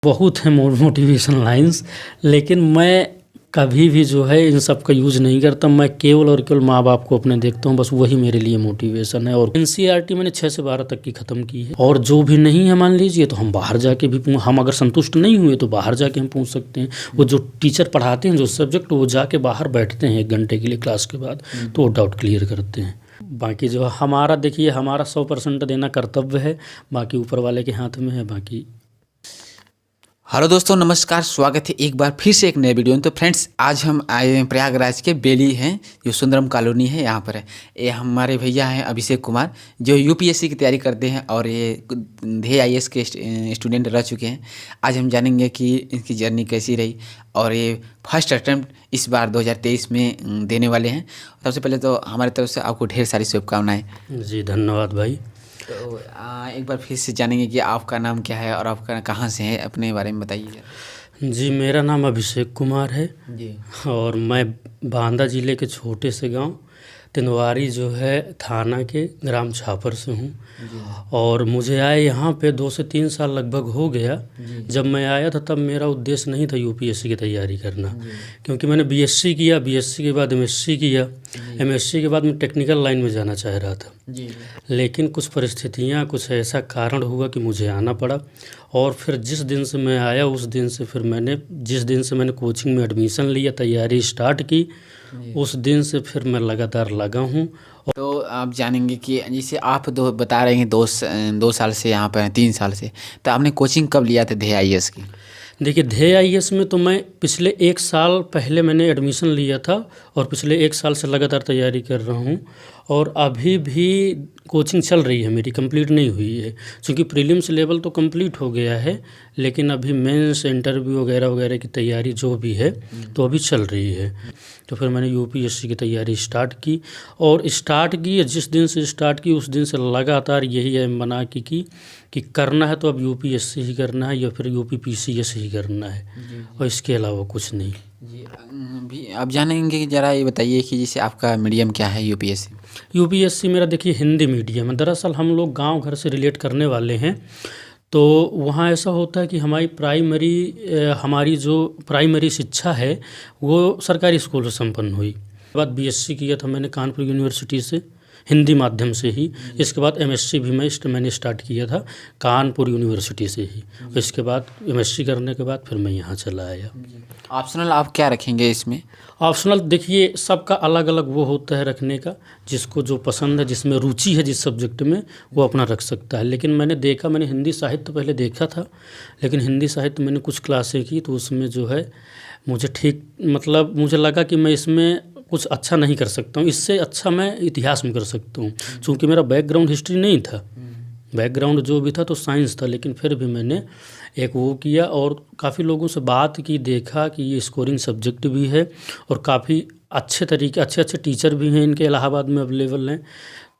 बहुत है motivation lines, लेकिन मैं कभी भी जो है इन सब का यूज़ नहीं करता। मैं केवल और केवल माँ बाप को अपने देखता हूँ, बस वही मेरे लिए मोटिवेशन है। और एनसीईआरटी मैंने 6 से 12 तक की ख़त्म की है। और जो भी नहीं है मान लीजिए तो हम बाहर जाके भी हम अगर संतुष्ट नहीं हुए तो बाहर जाके हम पूछ सकते हैं। वो जो टीचर पढ़ाते हैं जो सब्जेक्ट, वो जाके बाहर बैठते हैं 1 घंटे के लिए क्लास के बाद, तो वो डाउट क्लियर करते हैं। बाकी जो हमारा देखिए, हमारा 100% देना कर्तव्य है, बाकी ऊपर वाले के हाथ में है। बाकी हेलो दोस्तों, नमस्कार, स्वागत है एक बार फिर से एक नए वीडियो में। तो फ्रेंड्स, आज हम आए हैं प्रयागराज के बेली हैं, जो सुंदरम कॉलोनी है, यहाँ पर है। ये हमारे भैया हैं अभिषेक कुमार, जो यूपीएससी की तैयारी करते हैं और ये ध्येय आईएएस के स्टूडेंट रह चुके हैं। आज हम जानेंगे कि इनकी जर्नी कैसी रही और ये फर्स्ट अटैम्प्ट इस बार 2023 में देने वाले हैं। सबसे पहले तो हमारी तरफ से आपको ढेर सारी शुभकामनाएँ। जी धन्यवाद भाई। तो एक बार फिर से जानेंगे कि आपका नाम क्या है और आपका कहाँ से है, अपने बारे में बताइए। जी, मेरा नाम अभिषेक कुमार है जी। और मैं बांदा ज़िले के छोटे से गांव तिनवारी जो है थाना के ग्राम छापर से हूँ। और मुझे आए यहाँ पे 2 से 3 साल लगभग हो गया। जब मैं आया था तब मेरा उद्देश्य नहीं था यूपीएससी की तैयारी करना, क्योंकि मैंने बीएससी किया, बीएससी के बाद एमएससी किया, एमएससी के बाद मैं टेक्निकल लाइन में जाना चाह रहा था। लेकिन कुछ परिस्थितियाँ, कुछ ऐसा कारण हुआ कि मुझे आना पड़ा। और फिर जिस दिन से मैं आया उस दिन से जिस दिन से मैंने कोचिंग में एडमिशन लिया, तैयारी स्टार्ट की, उस दिन से फिर मैं लगातार लगा हूँ। तो आप जानेंगे कि जैसे आप बता रहे हैं 2 साल से यहाँ पर हैं, 3 साल से, तो आपने कोचिंग कब लिया था ध्येय आईएएस की? देखिए, ध्येय आईएएस में तो मैं पिछले 1 साल पहले मैंने एडमिशन लिया था और पिछले 1 साल से लगातार तैयारी कर रहा हूँ। और अभी भी कोचिंग चल रही है मेरी, कंप्लीट नहीं हुई है, क्योंकि प्रीलिम्स लेवल तो कंप्लीट हो गया है, लेकिन अभी मेंस, इंटरव्यू वगैरह वगैरह की तैयारी जो भी है तो अभी चल रही है। तो फिर मैंने यूपीएससी की तैयारी स्टार्ट की, और जिस दिन से स्टार्ट की उस दिन से लगातार यही एम बना कि करना है तो अब यूपीएससी ही करना है या फिर यूपीपीसीएस ही करना है, और इसके अलावा कुछ नहीं। जी। भी आप जानेंगे कि ज़रा ये बताइए कि जैसे आपका मीडियम क्या है यूपीएससी? यूपीएससी मेरा देखिए हिंदी मीडियम है। दरअसल हम लोग गांव घर से रिलेट करने वाले हैं, तो वहाँ ऐसा होता है कि हमारी जो प्राइमरी शिक्षा है वो सरकारी स्कूल से संपन्न हुई। उसके बाद बीएससी किया था मैंने कानपुर यूनिवर्सिटी से, हिंदी माध्यम से ही। इसके बाद एमएससी भी मैंने स्टार्ट किया था कानपुर यूनिवर्सिटी से ही। इसके बाद एमएससी करने के बाद फिर मैं यहाँ चला आया। ऑप्शनल आप क्या रखेंगे इसमें? ऑप्शनल देखिए, सबका अलग अलग वो होता है रखने का, जिसको जो पसंद है, जिसमें रुचि है जिस सब्जेक्ट में, वो अपना रख सकता है। लेकिन मैंने हिंदी साहित्य पहले देखा था, लेकिन हिंदी साहित्य मैंने कुछ क्लासें की तो उसमें जो है मुझे लगा कि मैं इसमें कुछ अच्छा नहीं कर सकता हूँ, इससे अच्छा मैं इतिहास में कर सकता हूँ। चूँकि मेरा बैकग्राउंड हिस्ट्री नहीं था, बैकग्राउंड जो भी था तो साइंस था, लेकिन फिर भी मैंने एक वो किया और काफ़ी लोगों से बात की, देखा कि ये स्कोरिंग सब्जेक्ट भी है और काफ़ी अच्छे टीचर भी हैं इनके, इलाहाबाद में अवेलेबल हैं।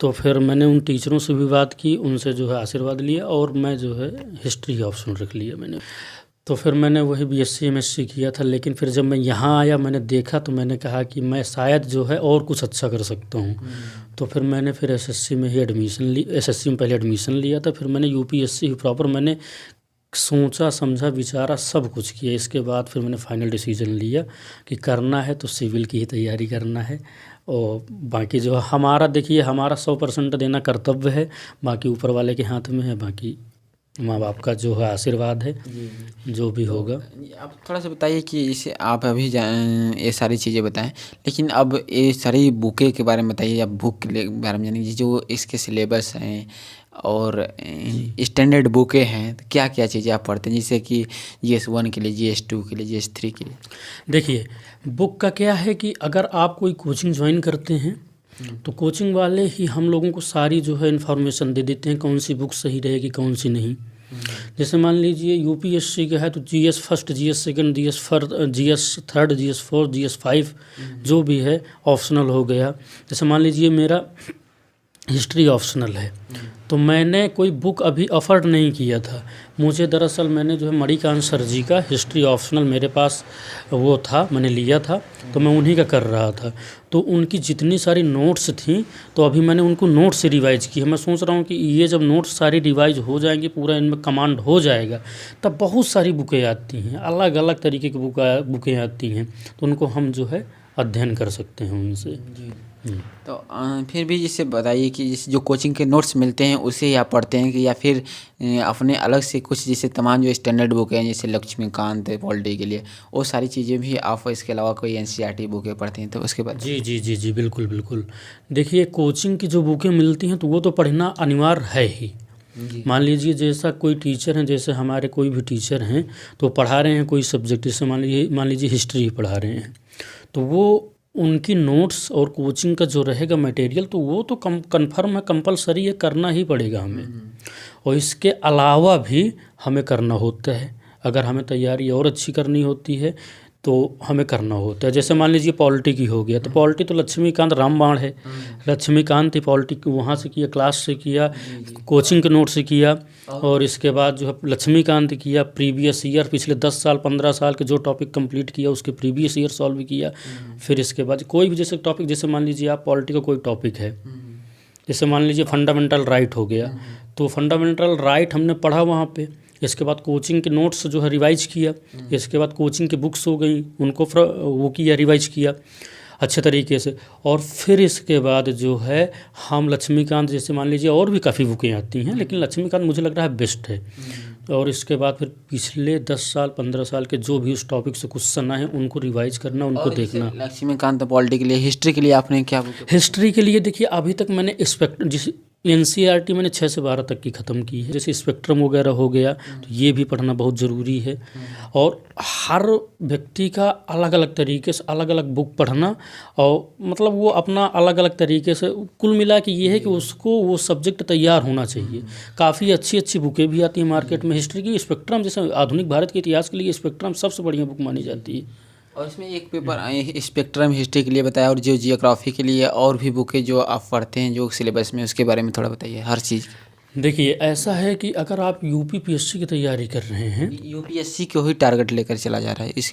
तो फिर मैंने उन टीचरों से भी बात की, उनसे जो है आशीर्वाद लिया और मैं जो है हिस्ट्री ऑप्शन रख लिया मैंने। तो फिर मैंने वही बीएससी एमएससी किया था। लेकिन फिर जब मैं यहाँ आया, मैंने देखा तो मैंने कहा कि मैं शायद जो है और कुछ अच्छा कर सकता हूँ। तो फिर मैंने एसएससी में ही एडमिशन ली। एसएससी में पहले एडमिशन लिया था, फिर मैंने यूपीएससी ही प्रॉपर मैंने सोचा, समझा, विचारा, सब कुछ किया। इसके बाद फिर मैंने फाइनल डिसीजन लिया कि करना है तो सिविल की ही तैयारी करना है। और बाकी जो हमारा 100% देना कर्तव्य है, बाकी ऊपर वाले के हाथ में है। बाकी माँ बाप का जो है आशीर्वाद है, जो भी होगा। आप थोड़ा सा बताइए कि जैसे आप अभी ये सारी चीज़ें बताएं, लेकिन अब ये सारी बुकें के बारे में बताइए, या बुक के बारे में जानिए जो इसके सिलेबस हैं और स्टैंडर्ड बुकें हैं, तो क्या क्या चीज़ें आप पढ़ते हैं, जैसे कि GS1 के लिए, GS2 के लिए, GS3 के लिए? देखिए, बुक का क्या है कि अगर आप कोई कोचिंग ज्वाइन करते हैं तो कोचिंग वाले ही हम लोगों को सारी जो है इन्फॉर्मेशन दे देते हैं, कौन सी बुक सही रहेगी, कौन सी नहीं। जैसे मान लीजिए यूपीएससी का है तो GS first, GS second, GS third, GS fourth, GS 5 जो भी है ऑप्शनल हो गया। जैसे मान लीजिए मेरा हिस्ट्री ऑप्शनल है। तो मैंने कोई बुक अभी अफोर्ड नहीं किया था। मुझे दरअसल मैंने जो है मणिकांत सर जी का हिस्ट्री ऑप्शनल मेरे पास वो था, मैंने लिया था, तो मैं उन्हीं का कर रहा था। तो उनकी जितनी सारी नोट्स थी तो अभी मैंने उनको नोट्स से रिवाइज़ किया। मैं सोच रहा हूँ कि ये जब नोट्स सारी रिवाइज हो जाएंगी, पूरा इनमें कमांड हो जाएगा, तब बहुत सारी बुकें आती हैं, अलग अलग तरीके की बुकें आती हैं, तो उनको हम जो है अध्ययन कर सकते हैं उनसे। तो फिर भी जैसे बताइए कि जैसे जो कोचिंग के नोट्स मिलते हैं उसे ही आप पढ़ते हैं कि या फिर अपने अलग से कुछ जैसे तमाम जो स्टैंडर्ड बुक हैं जैसे लक्ष्मीकांत है पॉलिटी के लिए, वो सारी चीज़ें भी आप इसके अलावा कोई NCERT बुकें पढ़ते हैं तो उसके बाद? जी जी जी जी, बिल्कुल बिल्कुल। देखिए, कोचिंग की जो बुकें मिलती हैं तो वो तो पढ़ना अनिवार्य है ही। मान लीजिए जैसा कोई टीचर हैं, जैसे हमारे कोई भी टीचर हैं तो पढ़ा रहे हैं कोई सब्जेक्ट, जैसे मान लीजिए हिस्ट्री ही पढ़ा रहे हैं, तो वो उनकी नोट्स और कोचिंग का जो रहेगा मटेरियल तो वो तो कन्फर्म है, कंपलसरी है, करना ही पड़ेगा हमें। और इसके अलावा भी हमें करना होता है। अगर हमें तैयारी और अच्छी करनी होती है तो हमें करना होता है। जैसे मान लीजिए पॉलिटी की हो गया, तो पॉलिटी तो लक्ष्मीकांत रामबाण है, लक्ष्मीकांत ही पॉलिटी वहाँ से किया, क्लास से किया, कोचिंग के नोट से किया, और इसके बाद जो है लक्ष्मीकांत किया, प्रीवियस ईयर पिछले 10 साल 15 साल के जो टॉपिक कंप्लीट किया उसके प्रीवियस ईयर सॉल्व किया। फिर इसके बाद कोई भी जैसे टॉपिक, जैसे मान लीजिए आप पॉलिटी का कोई टॉपिक है, जैसे मान लीजिए फंडामेंटल राइट हो गया, तो फंडामेंटल राइट हमने पढ़ा वहाँ पे, इसके बाद कोचिंग के नोट्स जो है रिवाइज किया, इसके बाद कोचिंग की बुक्स हो गई उनको वो किया, रिवाइज किया अच्छे तरीके से, और फिर इसके बाद जो है हम लक्ष्मीकांत, जैसे मान लीजिए और भी काफ़ी बुकें आती हैं लेकिन लक्ष्मीकांत मुझे लग रहा है बेस्ट है। और इसके बाद फिर पिछले 10 साल 15 साल के जो भी उस टॉपिक से क्वेश्चन आए हैं उनको रिवाइज करना, उनको देखना। लक्ष्मीकांत पॉलिटी के लिए, हिस्ट्री के लिए आपने क्या बुक? हिस्ट्री के लिए देखिए अभी तक मैंने जिस NCERT मैंने 6 से 12 तक की ख़त्म की है। जैसे स्पेक्ट्रम वगैरह हो गया तो ये भी पढ़ना बहुत ज़रूरी है। और हर व्यक्ति का अलग अलग तरीके से अलग अलग बुक पढ़ना, और मतलब वो अपना अलग अलग तरीके से, कुल मिला के ये है कि उसको वो सब्जेक्ट तैयार होना चाहिए। काफ़ी अच्छी अच्छी बुकें भी आती हैं मार्केट में हिस्ट्री की। स्पेक्ट्रम जैसे आधुनिक भारत के इतिहास के लिए स्पेक्ट्रम सबसे बढ़िया बुक मानी जाती है। और इसमें एक पेपर स्पेक्ट्रम हिस्ट्री के लिए बताया, और जो जियोग्राफी के लिए और भी बुकें जो आप पढ़ते हैं जो सिलेबस में, उसके बारे में थोड़ा बताइए हर चीज़। देखिए ऐसा है कि अगर आप UPPSC की तैयारी कर रहे हैं, UPSC को ही टारगेट लेकर चला जा रहा है इस।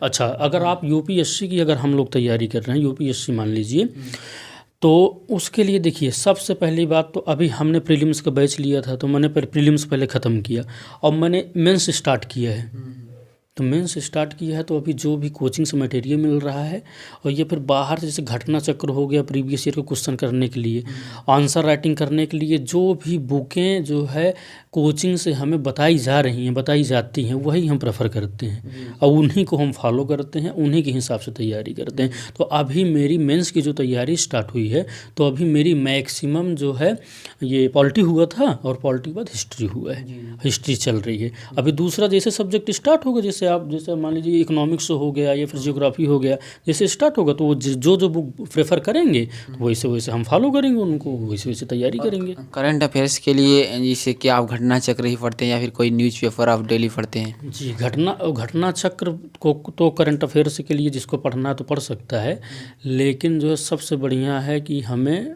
अच्छा, अगर आप UPSC की अगर हम लोग तैयारी कर रहे हैं, UPSC मान लीजिए, तो उसके लिए देखिए सबसे पहली बात तो अभी हमने प्रीलिम्स का बैच लिया था, तो मैंने प्रीलिम्स पहले ख़त्म किया और मैंने मेंस स्टार्ट किया है। तो मेंस स्टार्ट किया है तो अभी जो भी कोचिंग से मटेरियल मिल रहा है, और ये फिर बाहर जैसे घटना चक्र हो गया प्रीवियस ईयर को क्वेश्चन करने के लिए, आंसर राइटिंग करने के लिए जो भी बुकें जो है कोचिंग से हमें बताई जा रही हैं, बताई जाती हैं, वही हम प्रेफर करते हैं और उन्हीं को हम फॉलो करते हैं, उन्हीं के हिसाब से तैयारी करते हैं। तो अभी मेरी मेंस की जो तैयारी स्टार्ट हुई है, तो अभी मेरी मैक्सिमम जो है ये पॉलिटी हुआ था और पॉलिटी के बाद हिस्ट्री हुआ है, हिस्ट्री चल रही है। अभी दूसरा जैसे सब्जेक्ट स्टार्ट होगा, जैसे आप जैसे मान लीजिए इकोनॉमिक्स हो गया या फिर जियोग्राफी हो गया, जैसे स्टार्ट होगा तो वो जो बुक प्रेफर करेंगे तो वैसे वैसे हम फॉलो करेंगे उनको, वैसे वैसे तैयारी करेंगे। करंट अफेयर्स के लिए जैसे कि आप घटना चक्र ही पढ़ते हैं या फिर कोई न्यूज़पेपर आप डेली पढ़ते हैं? जी, घटना चक्र को तो करंट अफेयर्स के लिए जिसको पढ़ना है तो पढ़ सकता है, लेकिन जो है सबसे बढ़िया है कि हमें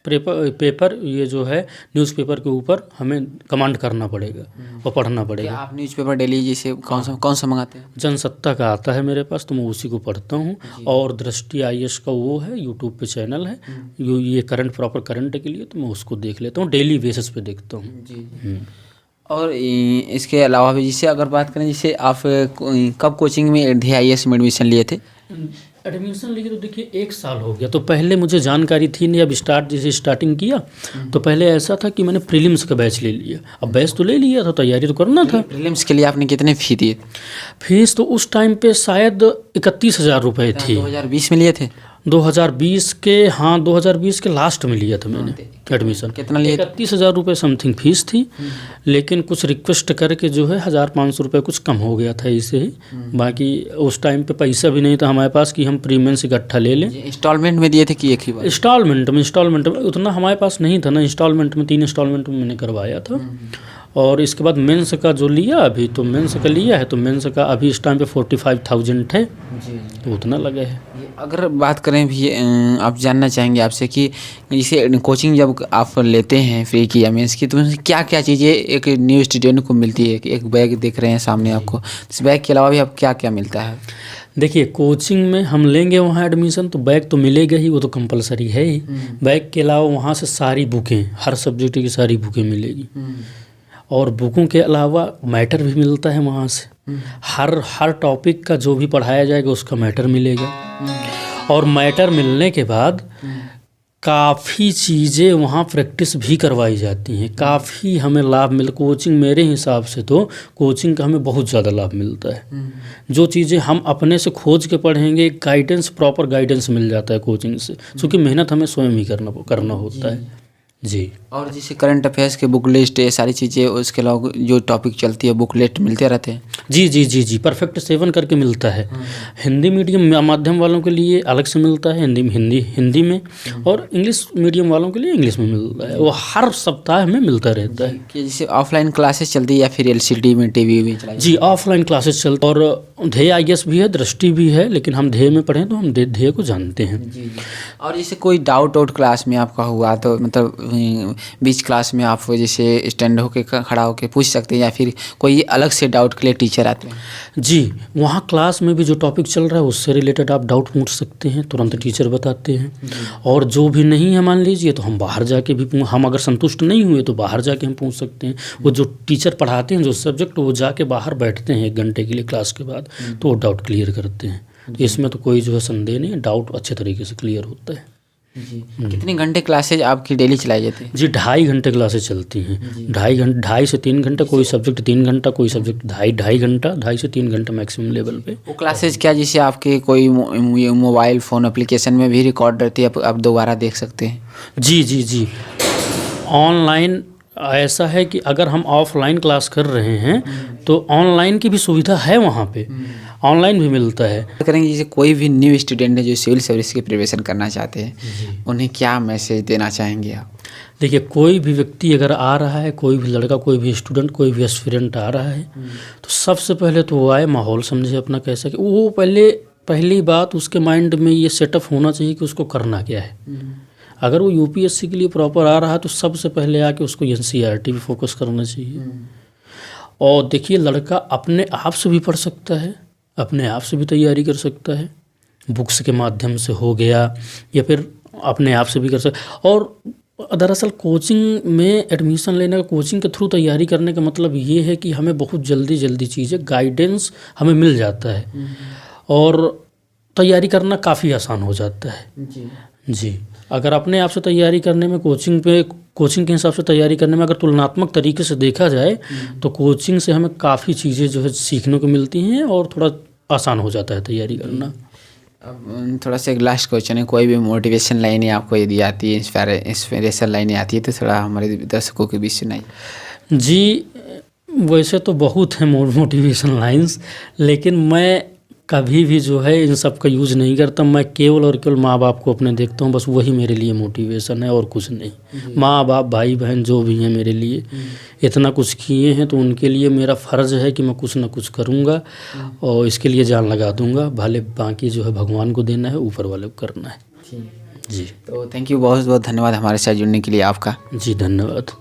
पेपर ये जो है न्यूज़पेपर के ऊपर हमें कमांड करना पड़ेगा और पढ़ना पड़ेगा। आप न्यूज़पेपर डेली जैसे कौन सा मंगाते हैं? जनसत्ता का आता है मेरे पास, तो मैं उसी को पढ़ता हूँ। और दृष्टि IAS का वो है, यूट्यूब पे चैनल है, ये प्रॉपर करंट के लिए, तो मैं उसको देख लेता हूँ, डेली बेसिस पे देखता हूँ। और इसके अलावा भी जैसे अगर बात करें, जैसे आप कब कोचिंग में DIS में एडमिशन लिए थे? एडमिशन लिए तो देखिए 1 साल हो गया। तो पहले मुझे जानकारी थी नहीं, अब जैसे स्टार्टिंग किया तो पहले ऐसा था कि मैंने प्रीलिम्स का बैच ले लिया। अब बैच तो ले लिया था, तैयारी तो करना था। प्रीलिम्स के लिए आपने कितने फी दिए? फीस तो उस टाइम पे शायद 31,000 रुपये थी। 2020 में लिए थे? 2020 के, हाँ 2020 के लास्ट में लिया था मैंने एडमिशन। कितना लिए? 31,000 रुपये समथिंग फीस थी, लेकिन कुछ रिक्वेस्ट करके जो है 1,500 रुपये कुछ कम हो गया था इसे ही। बाकी उस टाइम पे पैसा भी नहीं था हमारे पास कि हम प्रीमियम्स इकट्ठा ले लें। इंस्टॉलमेंट में दिए थे कि एक ही बार? इंस्टॉलमेंट में उतना हमारे पास नहीं था ना, इंस्टॉलमेंट में 3 इंस्टॉलमेंट में मैंने करवाया था। और इसके बाद मेंस का जो लिया अभी, तो मेंस का लिया है, तो मेंस का अभी इस टाइम पे 45,000 है, जी। तो उतना लगे है। अगर बात करें भी आप जानना चाहेंगे आपसे कि जैसे कोचिंग जब आप लेते हैं फ्री की या मेंस की, तो उसमें क्या क्या चीज़ें एक न्यू स्टूडेंट को मिलती है? कि एक बैग देख रहे हैं सामने आपको, इस बैग के अलावा भी आप क्या क्या मिलता है? देखिए, कोचिंग में हम लेंगे वहाँ एडमिशन तो बैग तो मिलेगा ही, वो तो कंपलसरी है ही। बैग के अलावा वहाँ से सारी बुकें, हर सब्जेक्ट की सारी बुकें मिलेगी, और बुकों के अलावा मैटर भी मिलता है वहाँ से। हर टॉपिक का जो भी पढ़ाया जाएगा उसका मैटर मिलेगा, और मैटर मिलने के बाद काफ़ी चीज़ें वहाँ प्रैक्टिस भी करवाई जाती हैं। काफ़ी हमें लाभ कोचिंग, मेरे हिसाब से तो कोचिंग का हमें बहुत ज़्यादा लाभ मिलता है। जो चीज़ें हम अपने से खोज के पढ़ेंगे, गाइडेंस, प्रॉपर गाइडेंस मिल जाता है कोचिंग से, क्योंकि मेहनत हमें स्वयं ही करना होता है जी। और जैसे करंट अफेयर्स के बुक लिस्ट, ये सारी चीज़ें, उसके अलावा जो टॉपिक चलती है बुक लिस्ट मिलते रहते हैं? जी जी जी जी, परफेक्ट 7 करके मिलता है। हिंदी मीडियम माध्यम वालों के लिए अलग से मिलता है, हिंदी में, और इंग्लिश मीडियम वालों के लिए इंग्लिश में मिलता है। वो हर सप्ताह में मिलता रहता है। कि जैसे ऑफलाइन क्लासेस चलती है या फिर LCD में टीवी में चलाई? जी, ऑफलाइन क्लासेस चलती, और ध्येय IAS भी है, दृष्टि भी है, लेकिन हम ध्येय में पढ़ें तो हम ध्येय को जानते हैं। जी। और जैसे कोई डाउट क्लास में आपका हुआ तो मतलब बीच क्लास में आप जैसे स्टैंड होके खड़ा होके पूछ सकते हैं, या फिर कोई अलग से डाउट के लिए टीचर आते हैं? जी, वहाँ क्लास में भी जो टॉपिक चल रहा है उससे रिलेटेड आप डाउट पूछ सकते हैं, तुरंत टीचर बताते हैं। और जो भी नहीं है मान लीजिए, तो हम बाहर जाके भी हम अगर संतुष्ट नहीं हुए तो बाहर जाके हम पूछ सकते हैं। वो जो टीचर पढ़ाते हैं जो सब्जेक्ट, वो जाके बाहर बैठते हैं 1 घंटे के लिए क्लास के बाद, तो वो डाउट क्लियर करते हैं। इसमें तो कोई जो है संदेह नहीं, डाउट अच्छे तरीके से क्लियर होता है जी। कितने घंटे क्लासेज आपकी डेली चलाई जाती है? जी, 2.5 घंटे क्लासेस चलती हैं। 2.5 से 3 घंटा, कोई सब्जेक्ट 3 घंटा, कोई सब्जेक्ट 2.5 घंटा, 2.5 से 3 घंटा मैक्सिमम लेवल पे। वो क्लासेज क्या जैसे आपके कोई मोबाइल फ़ोन एप्लीकेशन में भी रिकॉर्ड रहती है, आप दोबारा देख सकते हैं? जी जी जी, ऑनलाइन ऐसा है कि अगर हम ऑफलाइन क्लास कर रहे हैं तो ऑनलाइन की भी सुविधा है वहाँ पे, ऑनलाइन भी मिलता है। करेंगे जैसे कोई भी न्यू स्टूडेंट है जो सिविल सर्विस की प्रिपरेशन करना चाहते हैं, उन्हें क्या मैसेज देना चाहेंगे आप? देखिए, कोई भी व्यक्ति अगर आ रहा है, कोई भी लड़का, कोई भी स्टूडेंट, कोई भी एस्पिरेंट आ रहा है, तो सबसे पहले तो वो आए, माहौल समझे अपना कैसा, कि वो पहली बात उसके माइंड में ये सेटअप होना चाहिए कि उसको करना क्या है। अगर वो UPSC के लिए प्रॉपर आ रहा है तो सबसे पहले आके उसको NCERT पे फोकस करना चाहिए। और देखिए, लड़का अपने आप से भी पढ़ सकता है, अपने आप से भी तैयारी कर सकता है, बुक्स के माध्यम से हो गया, या फिर अपने आप से भी कर सकता। और दरअसल कोचिंग में एडमिशन लेने का, कोचिंग के थ्रू तैयारी करने का मतलब ये है कि हमें बहुत जल्दी चीज़ें, गाइडेंस हमें मिल जाता है, और तैयारी करना काफ़ी आसान हो जाता है जी। अगर अपने आप से तैयारी करने में, कोचिंग के हिसाब से तैयारी करने में अगर तुलनात्मक तरीके से देखा जाए, तो कोचिंग से हमें काफ़ी चीज़ें जो है सीखने को मिलती हैं, और थोड़ा आसान हो जाता है तैयारी करना। अब थोड़ा सा एक लास्ट क्वेश्चन है, कोई भी मोटिवेशन लाइनें आपको यदि आती है, इंस्पिरेशन लाइनें आती है, तो थोड़ा हमारे दर्शकों के बीच सुनाइए। जी, वैसे तो बहुत है मोटिवेशन लाइंस, लेकिन मैं कभी भी जो है इन सब का यूज़ नहीं करता। मैं केवल और केवल माँ बाप को अपने देखता हूँ, बस वही मेरे लिए मोटिवेशन है और कुछ नहीं। माँ बाप, भाई बहन जो भी हैं मेरे लिए इतना कुछ किए हैं, तो उनके लिए मेरा फ़र्ज़ है कि मैं कुछ ना कुछ करूँगा, और इसके लिए जान लगा दूँगा। भले बाकी जो है भगवान को देना है, ऊपर वाले को करना है जी। तो थैंक यू, बहुत बहुत धन्यवाद हमारे साथ जुड़ने के लिए आपका। जी, धन्यवाद।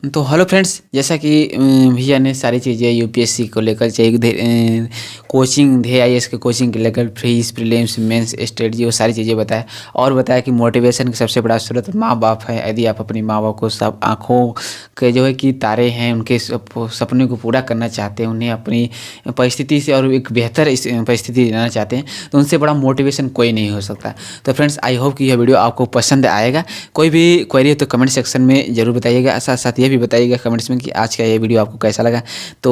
तो हेलो फ्रेंड्स, जैसा कि भैया ने सारी चीज़ें UPSC को लेकर, चाहे कोचिंग ध्येय IAS के कोचिंग के लेकर, फ्रीज, प्रीलिम्स, मेंस, स्ट्रेटजी, वो सारी चीज़ें बताया, और बताया कि मोटिवेशन की सबसे बड़ा स्रोत माँ बाप है। यदि आप अपनी माँ बाप को, सब आँखों के जो है कि तारे हैं, उनके सपने को पूरा करना चाहते हैं, उन्हें अपनी परिस्थिति से और एक बेहतर परिस्थिति देना चाहते हैं, तो उनसे बड़ा मोटिवेशन कोई नहीं हो सकता। तो फ्रेंड्स, आई होप कि यह वीडियो आपको पसंद आएगा। कोई भी क्वेरी है तो कमेंट सेक्शन में ज़रूर बताइएगा। साथ साथ ये भी बताइएगा कमेंट्स में कि आज का ये वीडियो आपको कैसा लगा। तो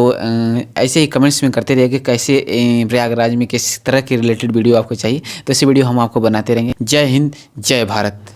ऐसे ही कमेंट्स में करते रहिएगा कैसे प्रयागराज में किस तरह के रिलेटेड वीडियो आपको चाहिए, तो ऐसे वीडियो हम आपको बनाते रहेंगे। जय हिंद, जय भारत।